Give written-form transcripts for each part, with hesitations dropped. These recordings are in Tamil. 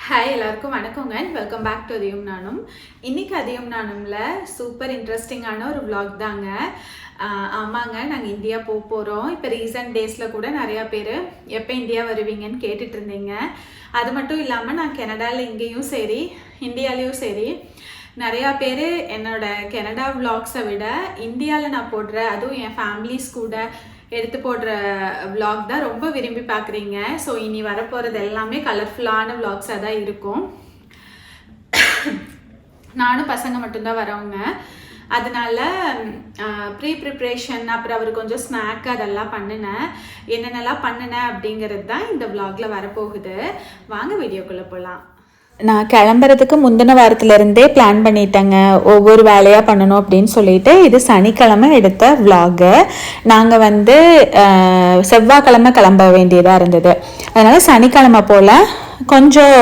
ஹாய் எல்லாருக்கும் வணக்கங்க அண்ட் வெல்கம் பேக் டு அதியும் நானும். இன்றைக்கி அதியும் நானும்ல சூப்பர் இன்ட்ரெஸ்டிங்கான ஒரு vlog தாங்க. ஆமாங்க, நாங்கள் இந்தியா போகிறோம். இப்போ ரீசன்ட் டேஸில் கூட நிறையா பேர் எப்போ இந்தியா வருவீங்கன்னு கேட்டுட்டு இருந்தீங்க. அது மட்டும் இல்லாமல் நான் கனடாவில் இங்கேயும் சரி இந்தியாலேயும் சரி நிறையா பேர் என்னோட கனடா விலாக்ஸை விட இந்தியாவில் நான் போடுற, அதுவும் என் ஃபேமிலிஸ் கூட எடுத்து போடுற vlog தான் ரொம்ப விரும்பி பார்க்குறீங்க. ஸோ இனி வரப்போகிறது எல்லாமே கலர்ஃபுல்லான விலாக்ஸாக தான் இருக்கும். நானும் பசங்க மட்டும்தான் வரவங்க, அதனால ப்ரிப்ரேஷன் அப்புறம் அவர் கொஞ்சம் ஸ்நாக் அதெல்லாம் பண்ணினேன். என்னென்னலாம் பண்ணினேன் அப்படிங்கிறது தான் இந்த vlogல வரப்போகுது. வாங்க வீடியோக்குள்ளே போகலாம். நான் கிளம்புறதுக்கு முந்தின வாரத்துலேருந்தே பிளான் பண்ணிட்டேங்க, ஒவ்வொரு வேலையாக பண்ணணும் அப்படின்னு சொல்லிட்டு. இது சனிக்கிழமை எடுத்த விலாகு. நாங்கள் செவ்வாய்க்கிழமை கிளம்ப வேண்டியதாக இருந்தது. அதனால் சனிக்கிழமை போல் கொஞ்சம்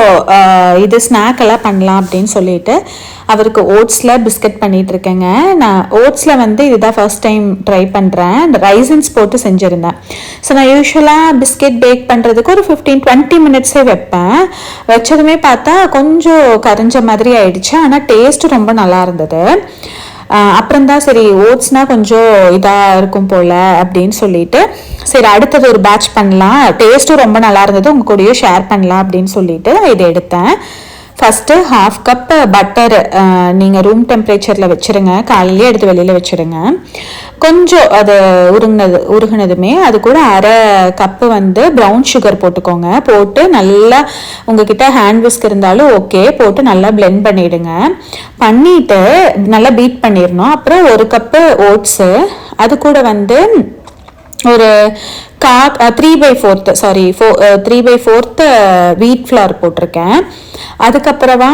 இது ஸ்நாக் எல்லாம் பண்ணலாம் அப்படின்னு சொல்லிட்டு அவருக்கு ஓட்ஸில் பிஸ்கட் பண்ணிகிட்ருக்கேங்க. நான் ஓட்ஸில் இதுதான் ஃபர்ஸ்ட் டைம் ட்ரை பண்ணுறேன். ரைசன்ஸ் போட்டு செஞ்சுருந்தேன். ஸோ நான் யூஸ்வலாக பிஸ்கெட் பேக் பண்ணுறதுக்கு ஒரு 15-20 மினிட்ஸே வைப்பேன். வச்சதுமே பார்த்தா கொஞ்சம் கரைஞ்ச மாதிரி ஆயிடுச்சு. ஆனால் டேஸ்ட்டு ரொம்ப நல்லா இருந்தது. அப்புறம்தான் சரி ஓட்ஸ்னால் கொஞ்சம் இதாக இருக்கும் போல் அப்படின்னு சொல்லிட்டு சரி அடுத்தது ஒரு பேட்ச் பண்ணலாம், டேஸ்ட்டும் ரொம்ப நல்லா இருந்தது, உங்கள் கூடயும் ஷேர் பண்ணலாம் அப்படின்னு சொல்லிட்டு இதை எடுத்தேன். ஃபஸ்ட்டு 1/2 கப் பட்டர் நீங்கள் ரூம் டெம்பரேச்சரில் வச்சுருங்க, காலையிலே எடுத்து வெளியில் வச்சுருங்க. கொஞ்சம் அது உருகுனதுமே அது கூட 1/2 கப்பு ப்ரௌன் சுகர் போட்டுக்கோங்க. போட்டு நல்லா உங்ககிட்ட ஹேண்ட் விஸ்க் இருந்தாலும் ஓகே, போட்டு நல்லா பிளெண்ட் பண்ணிவிடுங்க. பண்ணிவிட்டு நல்லா பீட் பண்ணிடணும். அப்புறம் 1 கப்பு ஓட்ஸு, அது கூட ஒரு 3/4 வீட் ஃப்ளார் போட்டிருக்கேன். அதுக்கப்புறமா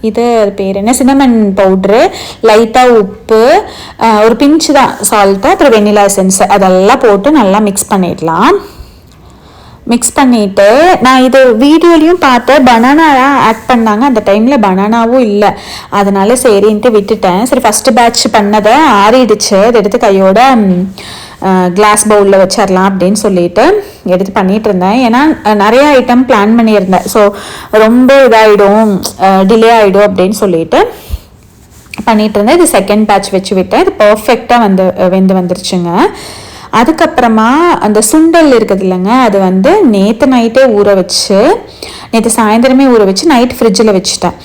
இது பேர் என்ன, சின்னமன் பவுட்ரு, லைட்டாக உப்பு, ஒரு பிஞ்சு தான் சால்ட்டு, அப்புறம் வெண்ணிலா எசன்ஸ், அதெல்லாம் போட்டு நல்லா மிக்ஸ் பண்ணிடலாம். மிக்ஸ் பண்ணிவிட்டு நான் இது வீடியோலையும் பார்த்தேன், பனானாலாம் ஆட் பண்ணாங்க. அந்த டைமில் பனானாவும் இல்லை, அதனால சரின்ட்டு விட்டுட்டேன். சரி ஃபஸ்ட்டு பேட்ச் பண்ணதை ஆறிடுச்சு, அதை எடுத்து கையோட கிளாஸ் பவுலில் வச்சிடலாம் அப்படின்னு சொல்லிட்டு எடுத்து பண்ணிகிட்டு இருந்தேன். ஏன்னா நிறைய ஐட்டம் பிளான் பண்ணியிருந்தேன். ஸோ ரொம்ப இதாகிடும், டிலே ஆகிடும் அப்படின்னு சொல்லிட்டு பண்ணிகிட்டு இருந்தேன். இது செகண்ட் பேட்ச் வச்சு விட்டேன். இது பர்ஃபெக்டாக வந்துருச்சுங்க. அதுக்கப்புறமா அந்த சுண்டல் இருக்குது இல்லைங்க, அது நேற்று நைட்டே நேற்று சாயந்தரமே ஊற வச்சு நைட் ஃப்ரிட்ஜில் வச்சுட்டேன்.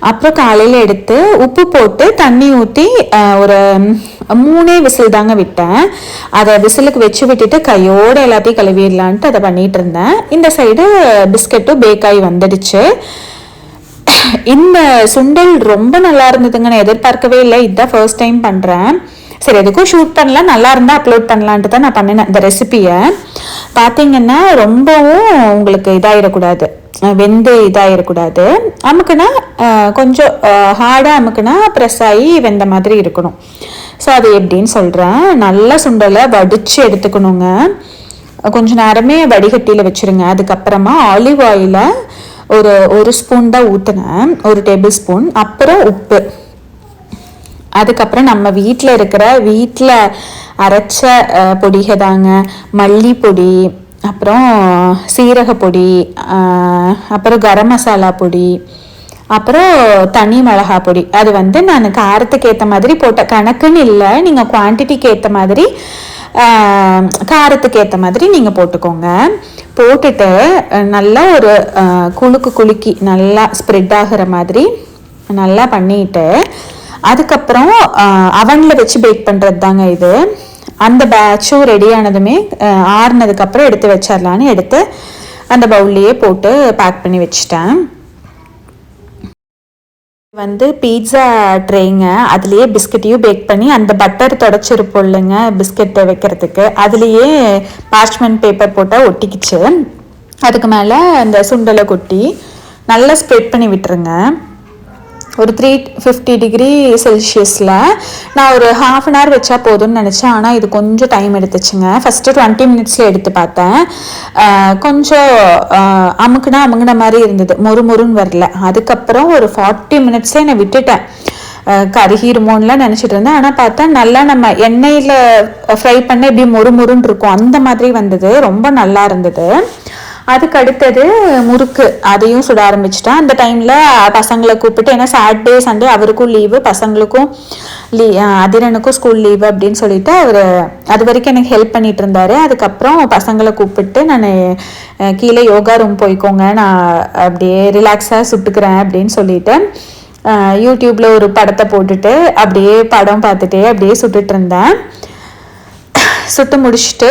அப்புறம் காலையில் எடுத்து உப்பு போட்டு தண்ணி ஊற்றி ஒரு 3 விசில் தாங்க விட்டேன். அதை விசிலுக்கு வச்சு விட்டுட்டு கையோடு எல்லாத்தையும் கழுவிடலான்ட்டு அதை பண்ணிகிட்டு இருந்தேன். இந்த சைடு பிஸ்கட்டும் பேக்காகி வந்துடுச்சு. இந்த சுண்டல் ரொம்ப நல்லா இருந்ததுங்க, நான் எதிர்பார்க்கவே இல்லை. இதுதான் ஃபர்ஸ்ட் டைம் பண்ணுறேன். சரி எதுக்கும் ஷூட் பண்ணலாம், நல்லா இருந்தால் அப்லோட் பண்ணலான்ட்டு தான் நான் பண்ணினேன். இந்த ரெசிப்பியை பார்த்தீங்கன்னா ரொம்பவும் உங்களுக்கு இதாகிடக்கூடாது, வெந்து இதாகிடக்கூடாது. அமுக்குனா கொஞ்சம் ஹார்டாக அமுக்குனா ப்ரெஸ் ஆகி வெந்த மாதிரி இருக்கணும். ஸோ அது எப்படின்னு சொல்கிறேன். நல்லா சுண்டலை வடித்து எடுத்துக்கணுங்க. கொஞ்சம் நேரமே வடிகட்டியில் வச்சுருங்க. அதுக்கப்புறமா ஆலிவ் ஆயிலை ஒரு ஸ்பூன் தான் ஊற்றினேன், 1 டேபிள் ஸ்பூன். அப்புறம் உப்பு, அதுக்கப்புறம் நம்ம வீட்டில் அரைச்ச பொடிகை தாங்க, மல்லிப்பொடி, அப்புறம் சீரகப்பொடி, அப்புறம் கரம் மசாலா பொடி, அப்புறம் தனி மிளகா பொடி. அது நான் காரத்துக்கு ஏற்ற மாதிரி போட்ட கணக்குன்னு இல்லை, நீங்கள் குவான்டிட்டிக்கு ஏற்ற மாதிரி காரத்துக்கு ஏற்ற மாதிரி நீங்கள் போட்டுக்கோங்க. போட்டுட்டு நல்லா ஒரு குலுக்கி நல்லா ஸ்ப்ரெட் ஆகிற மாதிரி நல்லா பண்ணிட்டு அதுக்கப்புறம் அவனில் வச்சு பேக் பண்ணுறது தாங்க இது. அந்த பேட்சும் ரெடி ஆனதுமே ஆறுனதுக்கப்புறம் எடுத்து வச்சிடலான்னு எடுத்து அந்த பவுல்லையே போட்டு பேக் பண்ணி வச்சிட்டேன். பீட்சா ட்ரேங்க, அதுலேயே பிஸ்கட்டையும் பேக் பண்ணி அந்த பட்டர் தொடச்சிருப்போம் இல்லைங்க பிஸ்கெட்டை வைக்கிறதுக்கு, அதுலேயே பார்ச்மெண்ட் பேப்பர் போட்டால் ஒட்டிக்கிச்சு. அதுக்கு மேலே அந்த சுண்டலை கொட்டி நல்லா ஸ்ப்ரெட் பண்ணி விட்டுருங்க. ஒரு 350 டிகிரி செல்சியஸில் நான் ஒரு 1/2 அன் ஹவர் வச்சா போதும்னு நினச்சேன். ஆனால் இது கொஞ்சம் டைம் எடுத்துச்சுங்க. ஃபஸ்ட்டு 20 மினிட்ஸில் எடுத்து பார்த்தேன். கொஞ்சம் அமுங்கின மாதிரி இருந்தது, மொறுன்னு வரல. அதுக்கப்புறம் ஒரு 40 மினிட்ஸே நான் விட்டுட்டேன். கருகிருமோன்னுலாம் நினச்சிட்டு இருந்தேன். ஆனால் பார்த்தா நல்லா நம்ம எண்ணெயில் ஃப்ரை பண்ண எப்படி மொறுன்னு இருக்கும் அந்த மாதிரி வந்தது, ரொம்ப நல்லா இருந்தது. அதுக்கு அடுத்தது முறுக்கு, அதையும் சுட ஆரம்பிச்சிட்டேன். அந்த டைமில் பசங்களை கூப்பிட்டு, ஏன்னா சாட்டர்டே சண்டே அவருக்கும் லீவு, பசங்களுக்கும் அதிரனுக்கும் ஸ்கூல் லீவு அப்படின்னு சொல்லிட்டு அவர் அது வரைக்கும் எனக்கு ஹெல்ப் பண்ணிட்டு இருந்தாரு. அதுக்கப்புறம் பசங்களை கூப்பிட்டு, நான் கீழே யோகா ரூம் போய்க்கோங்க, நான் அப்படியே ரிலாக்ஸாக சுட்டுக்கிறேன் அப்படின்னு சொல்லிட்டு யூடியூப்ல ஒரு படத்தை போட்டுட்டு அப்படியே படம் பார்த்துட்டே அப்படியே சுட்டுட்டு இருந்தேன். சுட்டு முடிச்சுட்டு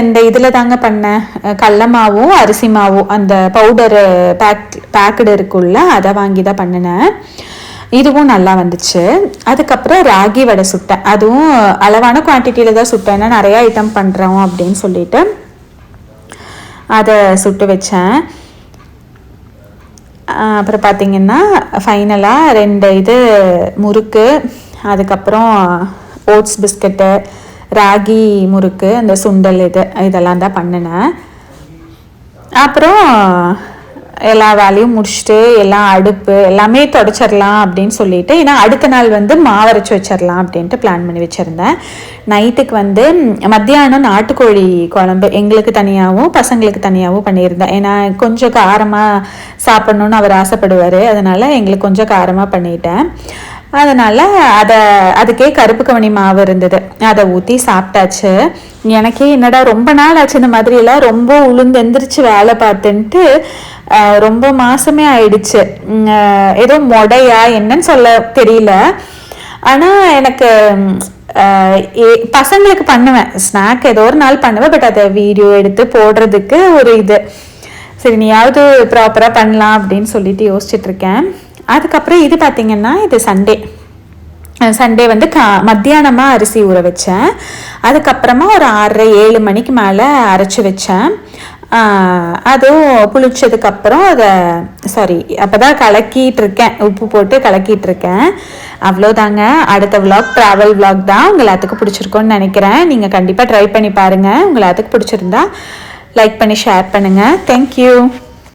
இந்த இதில் தாங்க பண்ணேன், கடல மாவும் அரிசி மாவும் அந்த பவுடரு பேக்கடு இருக்குள்ள அதை வாங்கி தான் பண்ணினேன். இதுவும் நல்லா வந்துச்சு. அதுக்கப்புறம் ராகி வடை சுட்டேன். அதுவும் அளவான குவான்டிட்டியில் தான் சுட்டேன், ஏன்னா நிறையா ஐட்டம் பண்ணுறோம் அப்படின்னு சொல்லிட்டு அதை சுட்டு வச்சேன். அப்புறம் பார்த்திங்கன்னா ஃபைனலாக 2 முறுக்கு, அதுக்கப்புறம் ஓட்ஸ் பிஸ்கட்டு, ராகி முறுக்கு, அந்த சுண்டல் இதெல்லாம் தான் பண்ணினேன். அப்புறம் எல்லா வேலையும் முடிச்சுட்டு எல்லாம் அடுப்பு எல்லாமே தொடச்சிடலாம் அப்படின்னு சொல்லிட்டு, ஏன்னா அடுத்த நாள் மாவரைச்சி வச்சிடலாம் அப்படின்ட்டு பிளான் பண்ணி வச்சுருந்தேன். நைட்டுக்கு மத்தியானம் நாட்டுக்கோழி குழம்பு எங்களுக்கு தனியாகவும் பசங்களுக்கு தனியாகவும் பண்ணியிருந்தேன். ஏன்னா கொஞ்சம் காரமாக சாப்பிட்ணுன்னு அவர் ஆசைப்படுவார், அதனால் எங்களுக்கு கொஞ்சம் காரமாக பண்ணிட்டேன். அதனால் அதுக்கே கருப்பு கவனி மாவு இருந்தது, அதை ஊற்றி சாப்பிட்டாச்சு. எனக்கே என்னடா ரொம்ப நாள் ஆச்சு இந்த மாதிரியெல்லாம் ரொம்ப உளுந்து எந்திரிச்சு வேலை பார்த்துன்ட்டு, ரொம்ப மாசமே ஆயிடுச்சு. ஏதோ மொடையா என்னன்னு சொல்ல தெரியல. ஆனால் எனக்கு பசங்களுக்கு பண்ணுவேன், ஸ்நாக் ஏதோ ஒரு நாள் பண்ணுவேன், பட் அதை வீடியோ எடுத்து போடுறதுக்கு ஒரு சரி நீயாவது ப்ராப்பராக பண்ணலாம் அப்படின்னு சொல்லிட்டு யோசிச்சுட்டு இருக்கேன். அதுக்கப்புறம் இது பார்த்திங்கன்னா இது சண்டே மத்தியானமாக அரிசி ஊற வச்சேன். அதுக்கப்புறமா ஒரு 6:30-7 மணிக்கு மேலே அரைச்சி வச்சேன். அதுவும் புளிச்சதுக்கப்புறம் அப்போ தான் கலக்கிட்டு இருக்கேன், உப்பு போட்டு கலக்கிட்டு இருக்கேன். அவ்வளோதாங்க. அடுத்த விலாக் ட்ராவல் விலாக் தான். உங்கள் எல்லாத்துக்கும் பிடிச்சிருக்கோன்னு நினைக்கிறேன். நீங்கள் கண்டிப்பாக ட்ரை பண்ணி பாருங்கள். உங்கள் எல்லாத்துக்கும் பிடிச்சிருந்தா லைக் பண்ணி ஷேர் பண்ணுங்கள். தேங்க்யூ.